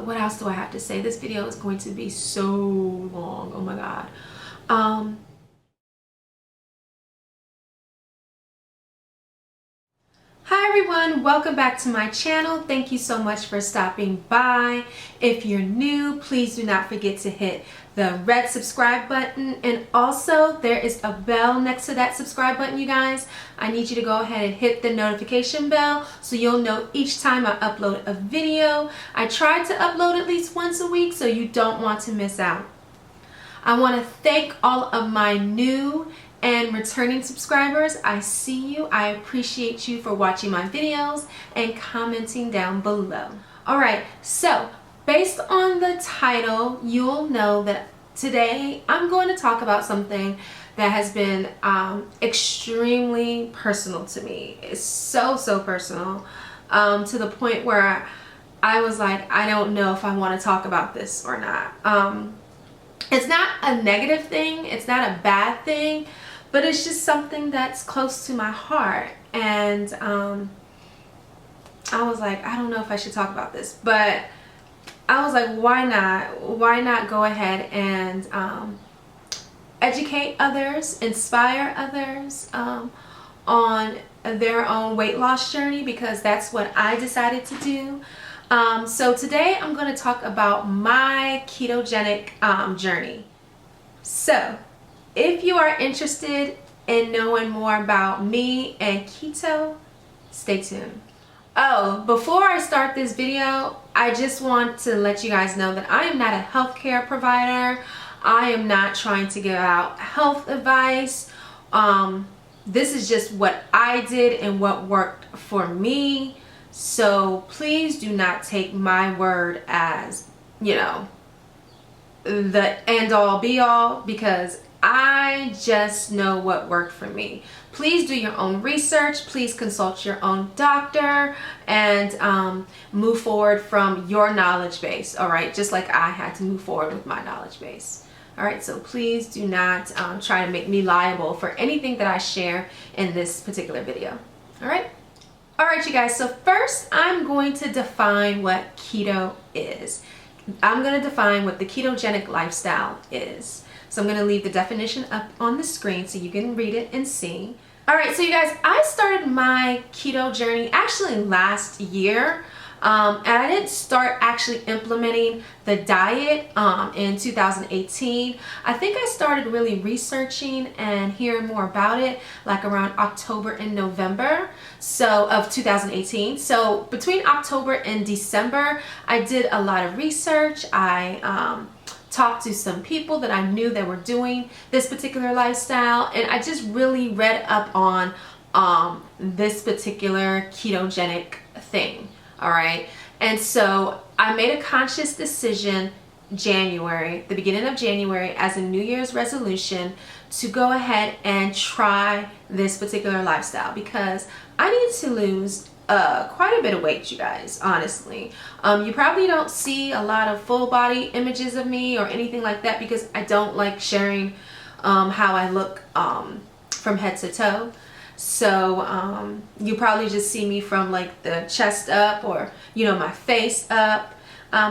what else do I have to say? This video is going to be so long. Oh my God. Hi everyone, welcome back to my channel. Thank you so much for stopping by. If you're new, please do not forget to hit the red subscribe button, and also there is a bell next to that subscribe button, you guys. I need you to go ahead and hit the notification bell so you'll know each time I upload a video. I try to upload at least once a week, so you don't want to miss out. I want to thank all of my new and returning subscribers. I see you. I appreciate you for watching my videos and commenting down below. Alright, so based on the title, you'll know that today I'm going to talk about something that has been extremely personal to me. It's so personal, to the point where I was like, I don't know if I want to talk about this or not. It's not a negative thing, it's not a bad thing, but it's just something that's close to my heart. And I was like, I don't know if I should talk about this, but I was like, why not? Why not go ahead and educate others, inspire others on their own weight loss journey, because that's what I decided to do. So today I'm going to talk about my ketogenic journey. So if you are interested in knowing more about me and keto, stay tuned. Oh, before I start this video, I just want to let you guys know that I am not a healthcare provider. I am not trying to give out health advice. This is just what I did and what worked for me. So please do not take my word as, you know, the end all be all, because I just know what worked for me. Please do your own research. Please consult your own doctor and move forward from your knowledge base. All right, just like I had to move forward with my knowledge base. All right, so please do not try to make me liable for anything that I share in this particular video. All right. All right, you guys. So first, I'm going to define what keto is. I'm going to define what the ketogenic lifestyle is. So I'm going to leave the definition up on the screen so you can read it and see. All right, so you guys, I started my keto journey actually last year. And I didn't start actually implementing the diet in 2018. I think I started really researching and hearing more about it like around October and November of 2018. So between October and December, I did a lot of research. I talked to some people that I knew that were doing this particular lifestyle, and I just really read up on this particular ketogenic thing. All right, and so I made a conscious decision the beginning of January, as a New Year's resolution, to go ahead and try this particular lifestyle, because I need to lose quite a bit of weight, you guys, honestly. You probably don't see a lot of full body images of me or anything like that, because I don't like sharing how I look from head to toe. So you probably just see me from like the chest up, or you know, my face up,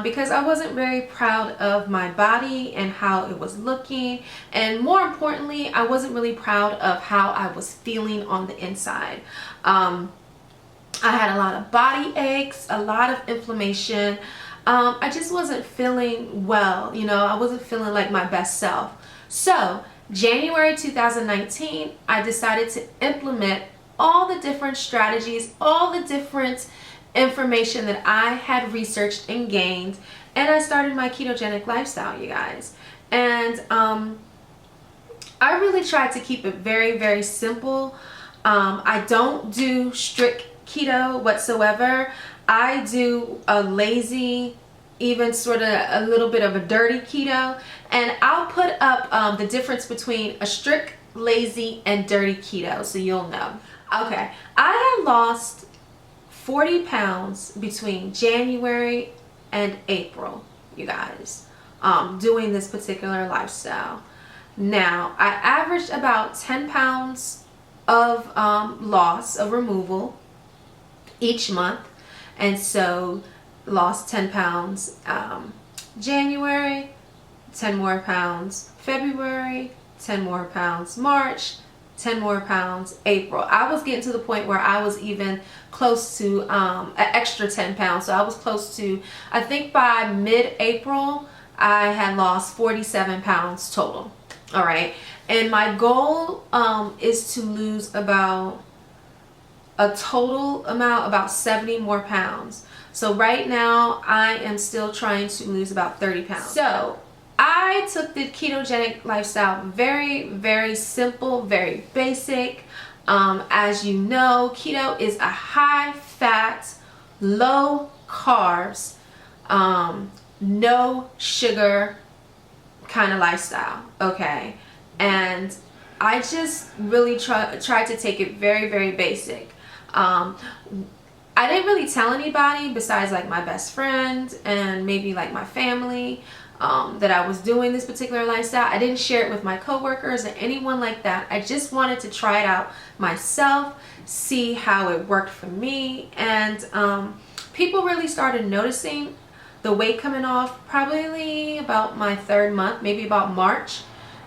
because I wasn't very proud of my body and how it was looking, and more importantly, I wasn't really proud of how I was feeling on the inside. I had a lot of body aches, a lot of inflammation. I just wasn't feeling well, you know, I wasn't feeling like my best self. So January 2019, I decided to implement all the different strategies, all the different information that I had researched and gained, and I started my ketogenic lifestyle, you guys. And I really tried to keep it very simple. I don't do strict keto whatsoever. I do a lazy, even sort of a little bit of a dirty keto, and I'll put up the difference between a strict, lazy, and dirty keto so you'll know. Okay, I had lost 40 pounds between January and April, you guys, doing this particular lifestyle. Now, I averaged about 10 pounds of loss, of removal each month, and so lost 10 pounds January, 10 more pounds February, 10 more pounds March, 10 more pounds April. I was getting to the point where I was even close to an extra 10 pounds. So I was close to, I think by mid-April, I had lost 47 pounds total. All right. And my goal is to lose about a total amount, about 70 more pounds. So right now I am still trying to lose about 30 pounds. So I took the ketogenic lifestyle very, very simple, very basic. As you know, keto is a high fat, low carbs, no sugar kind of lifestyle. Okay. And I just really tried to take it very, very basic. I didn't really tell anybody besides like my best friend and maybe like my family that I was doing this particular lifestyle. I didn't share it with my coworkers or anyone like that. I just wanted to try it out myself, see how it worked for me. And people really started noticing the weight coming off probably about my 3rd month, maybe about March.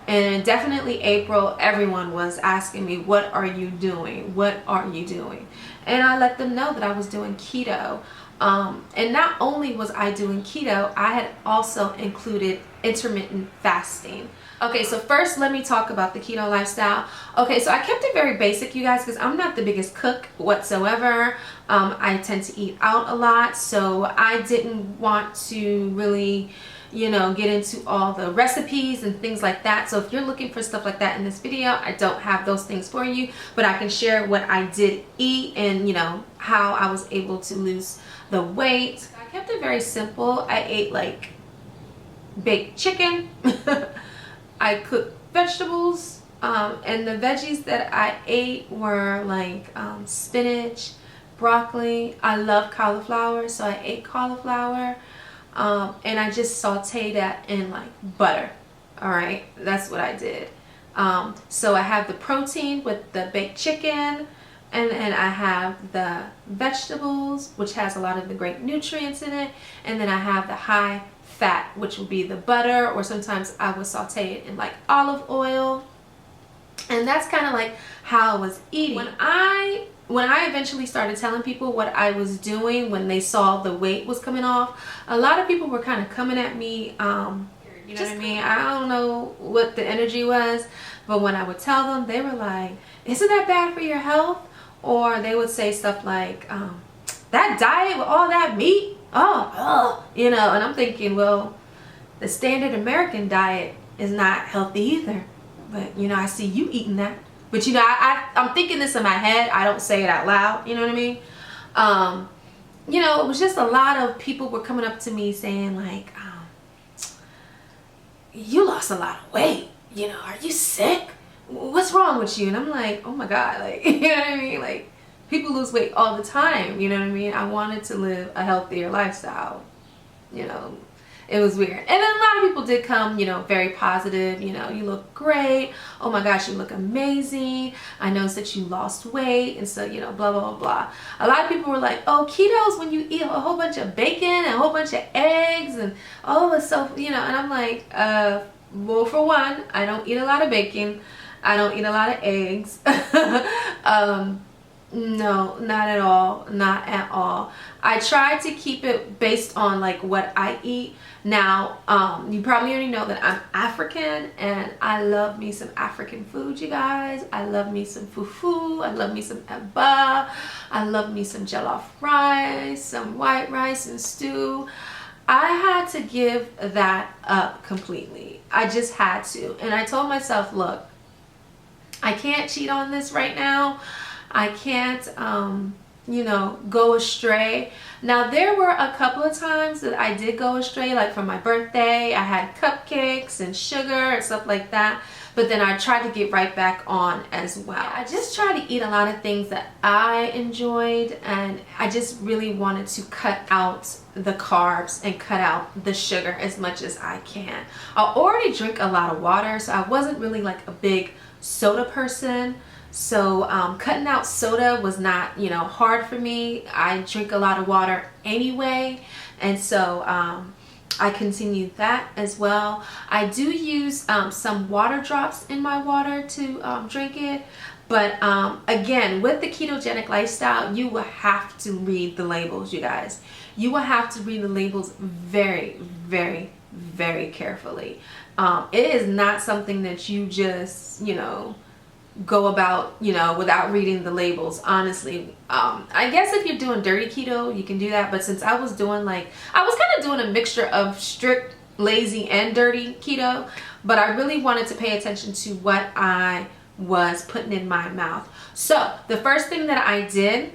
And definitely April, everyone was asking me, what are you doing? What are you doing? And I let them know that I was doing keto. And not only was I doing keto, I had also included intermittent fasting. Okay, so first let me talk about the keto lifestyle. Okay, so I kept it very basic, you guys, because I'm not the biggest cook whatsoever. I tend to eat out a lot, so I didn't want to really, you know, get into all the recipes and things like that. So if you're looking for stuff like that in this video, I don't have those things for you, but I can share what I did eat and, you know, how I was able to lose the weight. I kept it very simple. I ate like baked chicken. I cooked vegetables, and the veggies that I ate were like spinach, broccoli. I love cauliflower, so I ate cauliflower. And I just sauteed that in like butter. All right, that's what I did. So I have the protein with the baked chicken, and I have the vegetables, which has a lot of the great nutrients in it, and then I have the high fat, which will be the butter, or sometimes I would saute it in like olive oil. And that's kind of like how I was eating. When I eventually started telling people what I was doing, when they saw the weight was coming off, a lot of people were kind of coming at me, you know what I mean? I don't know what the energy was, but when I would tell them, they were like, isn't that bad for your health? Or they would say stuff like, that diet with all that meat? You know, and I'm thinking, well, the standard American diet is not healthy either. But, you know, I see you eating that. But, you know, I'm thinking this in my head. I don't say it out loud. You know what I mean? You know, it was just a lot of people were coming up to me saying, like, you lost a lot of weight. You know, are you sick? What's wrong with you? And I'm like, oh, my God. Like, you know what I mean? Like, people lose weight all the time. You know what I mean? I wanted to live a healthier lifestyle. You know, it was weird. And then a lot of people did come, you know, very positive. You know, you look great. Oh my gosh, you look amazing. I noticed that you lost weight. And so, you know, blah, blah, blah, blah. A lot of people were like, oh, keto is when you eat a whole bunch of bacon and a whole bunch of eggs. And, oh, it's so, you know, and I'm like, well, for one, I don't eat a lot of bacon. I don't eat a lot of eggs. No, not at all. Not at all. I try to keep it based on like what I eat. Now, you probably already know that I'm African, and I love me some African food, you guys. I love me some fufu. I love me some eba. I love me some jollof rice, some white rice and stew. I had to give that up completely. I just had to. And I told myself, look, I can't cheat on this right now. I can't, you know, go astray. Now, there were a couple of times that I did go astray, like for my birthday, I had cupcakes and sugar and stuff like that. But then I tried to get right back on as well. I just tried to eat a lot of things that I enjoyed, and I just really wanted to cut out the carbs and cut out the sugar as much as I can. I already drink a lot of water, so I wasn't really like a big soda person. So cutting out soda was not, you know, hard for me. I drink a lot of water anyway. And so I continue that as well. I do use some water drops in my water to drink it. But again, with the ketogenic lifestyle, you will have to read the labels, you guys. You will have to read the labels very, very, very carefully. It is not something that you just, go about, without reading the labels, honestly. I guess if you're doing dirty keto, you can do that. But since I was doing I was kind of doing a mixture of strict, lazy, and dirty keto, but I really wanted to pay attention to what I was putting in my mouth. So the first thing that I did,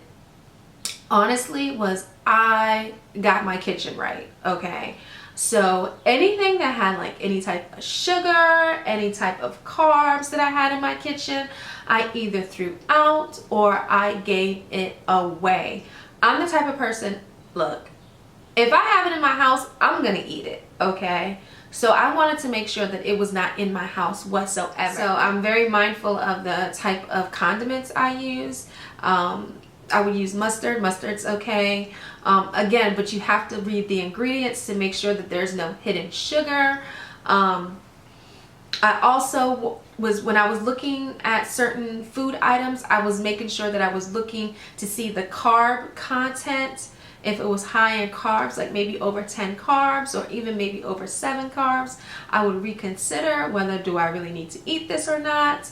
honestly, was I got my kitchen right. Okay, so anything that had any type of sugar, any type of carbs that I had in my kitchen, I either threw out or I gave it away. I'm the type of person, look, if I have it in my house, I'm gonna eat it. Okay, so I wanted to make sure that it was not in my house whatsoever. So I'm very mindful of the type of condiments I use. I would use mustard. Mustard's okay. Again, but you have to read the ingredients to make sure that there's no hidden sugar. I also when I was looking at certain food items, I was making sure that I was looking to see the carb content. If it was high in carbs, like maybe over 10 carbs or even maybe over 7 carbs, I would reconsider whether do I really need to eat this or not.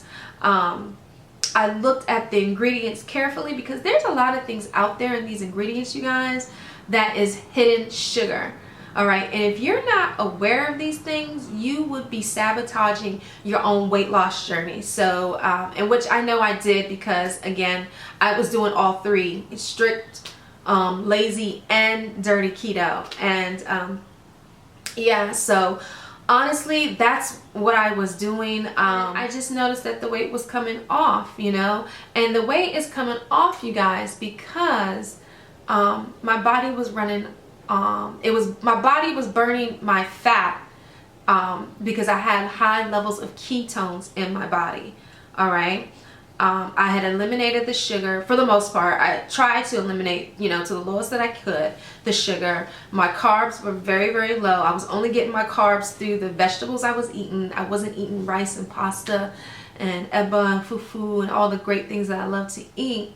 I looked at the ingredients carefully because there's a lot of things out there in these ingredients, you guys, that is hidden sugar. All right, and if you're not aware of these things, you would be sabotaging your own weight loss journey. So, and which I know I did because, again, I was doing all three: strict, lazy, and dirty keto. And yeah, so honestly, that's what I was doing. I just noticed that the weight was coming off, and the weight is coming off, you guys, because my body was running. My body was burning my fat because I had high levels of ketones in my body. All right. I had eliminated the sugar for the most part. I tried to eliminate, to the lowest that I could, the sugar. My carbs were very, very low. I was only getting my carbs through the vegetables I was eating. I wasn't eating rice and pasta and eba and fufu and all the great things that I love to eat.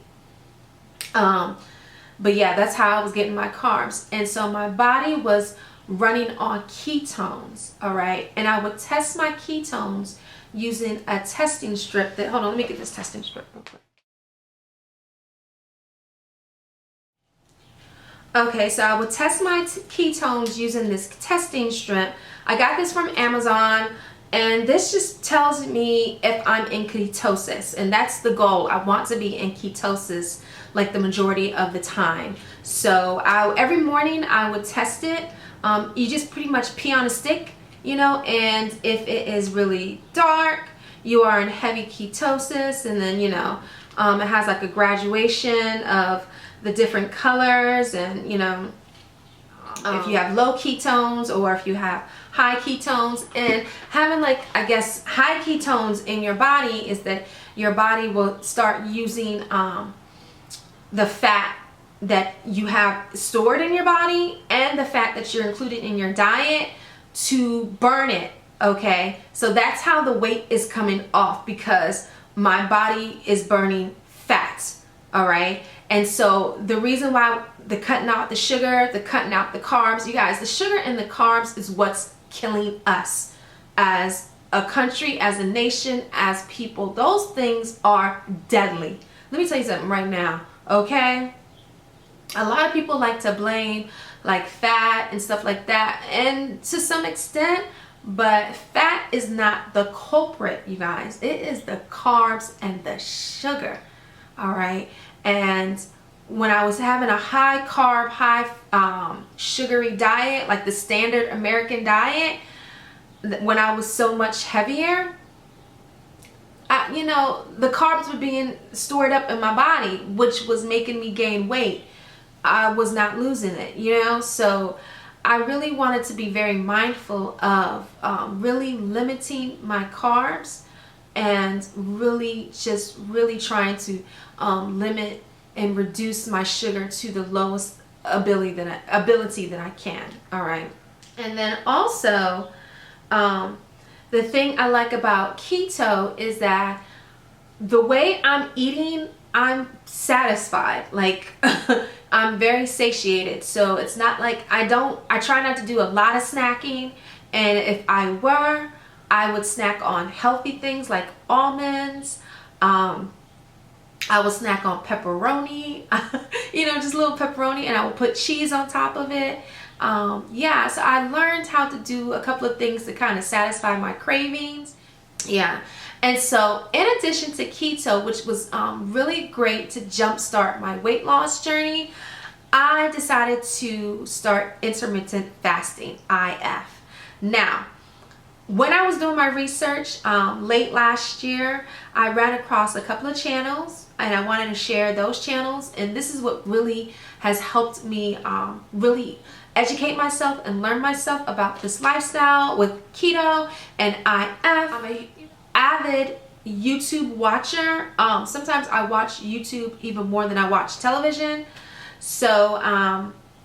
But yeah, that's how I was getting my carbs. And so my body was running on ketones, all right? And I would test my ketones using a testing strip that, hold on, let me get this testing strip real quick. Okay, so I would test my ketones using this testing strip. I got this from Amazon, and this just tells me if I'm in ketosis, and that's the goal. I want to be in ketosis like the majority of the time. So every morning I would test it. You just pretty much pee on a stick, and if it is really dark, you are in heavy ketosis, and then, it has like a graduation of the different colors, and, if you have low ketones or if you have high ketones. And having I guess high ketones in your body is that your body will start using the fat that you have stored in your body and the fat that you're included in your diet to burn it. Okay, so that's how the weight is coming off, because my body is burning fat. All right, and so the reason why the cutting out the sugar, the cutting out the carbs, you guys, the sugar and the carbs is what's killing us as a country, as a nation, as people. Those things are deadly. Let me tell you something right now. Okay, a lot of people like to blame fat and stuff like that, and to some extent, but fat is not the culprit, you guys. It is the carbs and the sugar. All right, and when I was having a high carb, high sugary diet, like the standard American diet, when I was so much heavier, the carbs were being stored up in my body, which was making me gain weight. I was not losing it, so I really wanted to be very mindful of really limiting my carbs and really trying to limit and reduce my sugar to the lowest ability that I can. All right. And then also, the thing I like about keto is that the way I'm eating, I'm satisfied. Like I'm very satiated. So it's not like I try not to do a lot of snacking. And if I were, I would snack on healthy things like almonds. I will snack on pepperoni, just a little pepperoni, and I will put cheese on top of it. Yeah, so I learned how to do a couple of things to kind of satisfy my cravings. Yeah, and so in addition to keto, which was really great to jumpstart my weight loss journey, I decided to start intermittent fasting, IF. Now, when I was doing my research late last year, I ran across a couple of channels, and I wanted to share those channels. And this is what really has helped me really educate myself and learn myself about this lifestyle with keto and IF. I'm an avid YouTube watcher. Sometimes I watch YouTube even more than I watch television. So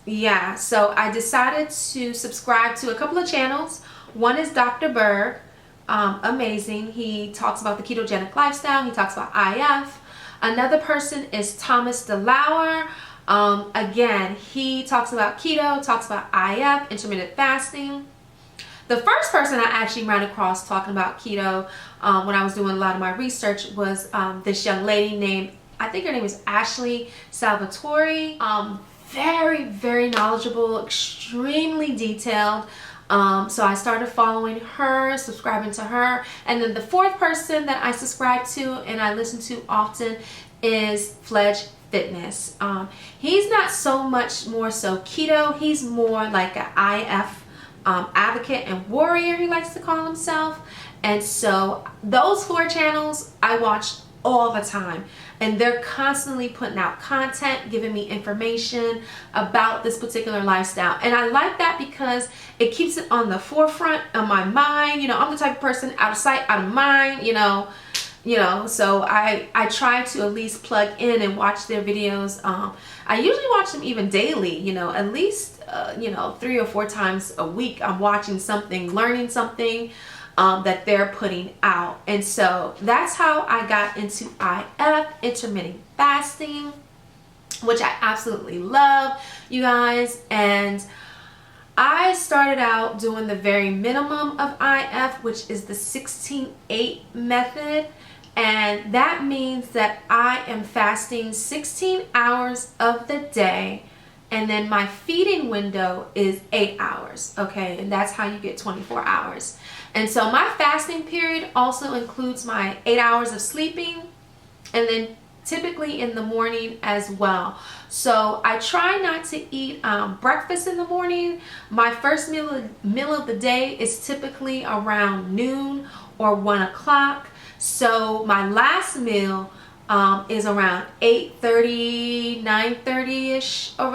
yeah, so I decided to subscribe to a couple of channels. One is Dr. Berg, amazing. He talks about the ketogenic lifestyle. He talks about IF. Another person is Thomas DeLauer. Again, he talks about keto, talks about IF, intermittent fasting. The first person I actually ran across talking about keto when I was doing a lot of my research was this young lady named, I think her name is Ashley Salvatore. Very, very knowledgeable, extremely detailed. So I started following her, subscribing to her. And then the fourth person that I subscribe to and I listen to often is Fledge Fitness. He's not so much more so keto. He's more like an IF advocate and warrior, he likes to call himself. And so those four channels I watch all the time, and they're constantly putting out content, giving me information about this particular lifestyle. And I like that because it keeps it on the forefront of my mind. I'm the type of person, out of sight, out of mind, so I try to at least plug in and watch their videos. I usually watch them even daily, at least 3 or 4 times a week. I'm watching something, learning something that they're putting out. And so that's how I got into IF, intermittent fasting, which I absolutely love, you guys. And I started out doing the very minimum of IF, which is the 16-8 method. And that means that I am fasting 16 hours of the day, and then my feeding window is 8 hours, okay? And that's how you get 24 hours. And so my fasting period also includes my 8 hours of sleeping, and then typically in the morning as well. So I try not to eat breakfast in the morning. My first meal of the day is typically around noon or 1 o'clock. So my last meal is around 8:30, 9:30ish, or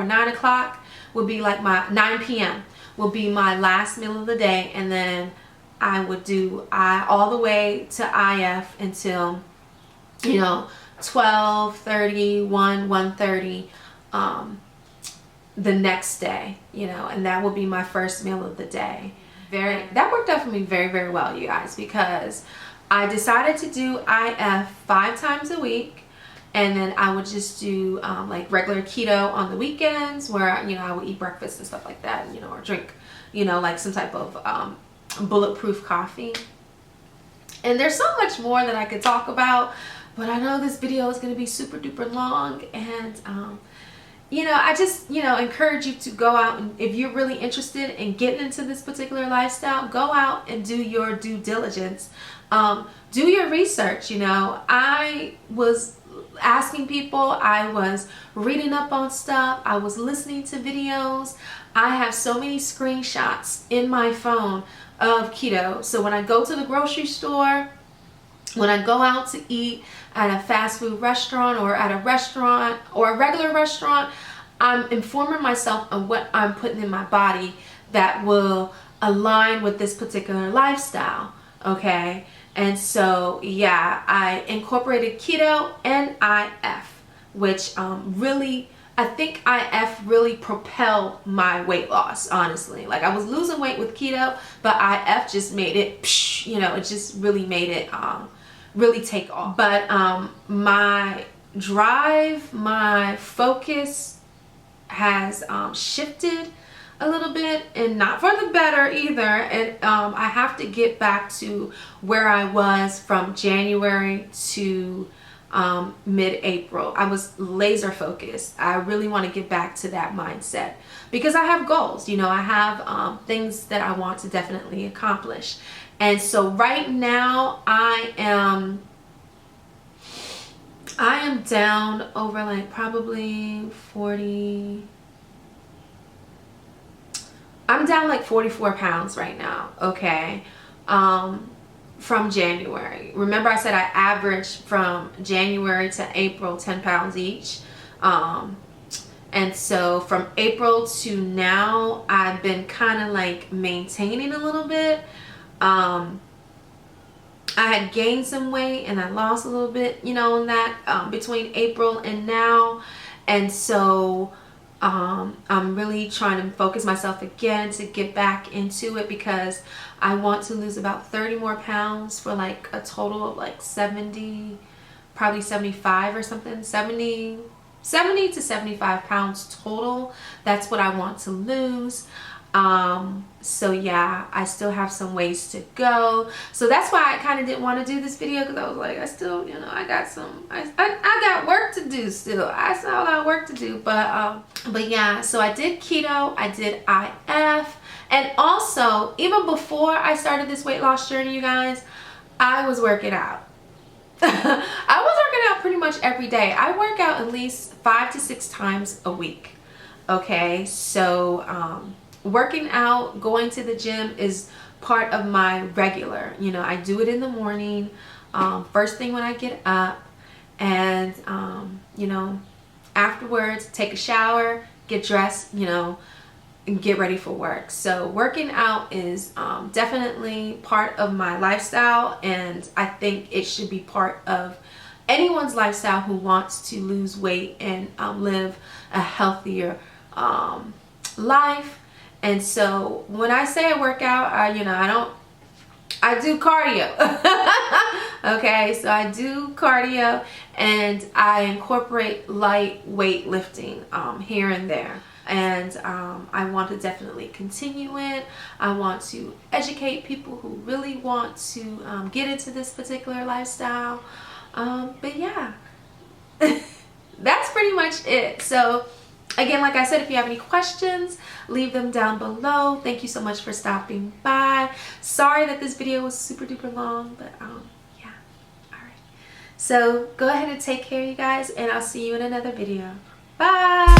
9 o'clock would be like my 9 p.m. will be my last meal of the day, and then I would do all the way to IF until 12:30, 1:30 the next day, and that would be my first meal of the day. That worked out for me very, very well, you guys, because I decided to do IF 5 times a week, and then I would just do like regular keto on the weekends, where I would eat breakfast and stuff like that, or drink like some type of bulletproof coffee. And there's so much more that I could talk about, but I know this video is going to be super duper long, and I just encourage you to go out, and if you're really interested in getting into this particular lifestyle, go out and do your due diligence. Do your research. I was asking people, I was reading up on stuff, I was listening to videos. I have so many screenshots in my phone of keto. So when I go to the grocery store, when I go out to eat at a fast food restaurant, or at a restaurant or a regular restaurant, I'm informing myself on what I'm putting in my body that will align with this particular lifestyle, okay? And so, yeah, I incorporated keto and IF, which really I think IF really propelled my weight loss, honestly. Like, I was losing weight with keto, but IF just made it, you know, it just really made it really take off. But my drive, my focus has shifted a little bit, and not for the better either. And I have to get back to where I was from January to mid-April. I was laser focused. I really want to get back to that mindset because I have goals. You know, I have things that I want to definitely accomplish. And so right now I am down over like probably 40. I'm down like 44 pounds right now, okay, from January. Remember I said I averaged from January to April 10 pounds each. And so from April to now, I've been kind of like maintaining a little bit. I had gained some weight and I lost a little bit, you know, in that between April and now. And so I'm really trying to focus myself again to get back into it because I want to lose about 30 more pounds for like a total of like 70, probably 75 or something, 70 to 75 pounds total. That's what I want to lose. So yeah, I still have some ways to go. So that's why I kind of didn't want to do this video, because I was like, I still, you know, I got work to do still. I still have a lot of work to do. But yeah, so I did keto, I did IF, and also even before I started this weight loss journey, you guys, I was working out. I was working out pretty much every day. I work out at least 5 to 6 times a week. Okay, so working out, going to the gym is part of my regular. You know, I do it in the morning, first thing when I get up, and you know, afterwards take a shower, get dressed, you know, and get ready for work. So working out is definitely part of my lifestyle, and I think it should be part of anyone's lifestyle who wants to lose weight and live a healthier life. And so when I say I work out, I do cardio. Okay, so I do cardio and I incorporate light lifting here and there. And I want to definitely continue it. I want to educate people who really want to get into this particular lifestyle. But yeah, that's pretty much it. So again, like I said, if you have any questions, leave them down below. Thank you so much for stopping by. Sorry that this video was super duper long, but yeah. All right. So go ahead and take care, you guys, and I'll see you in another video. Bye.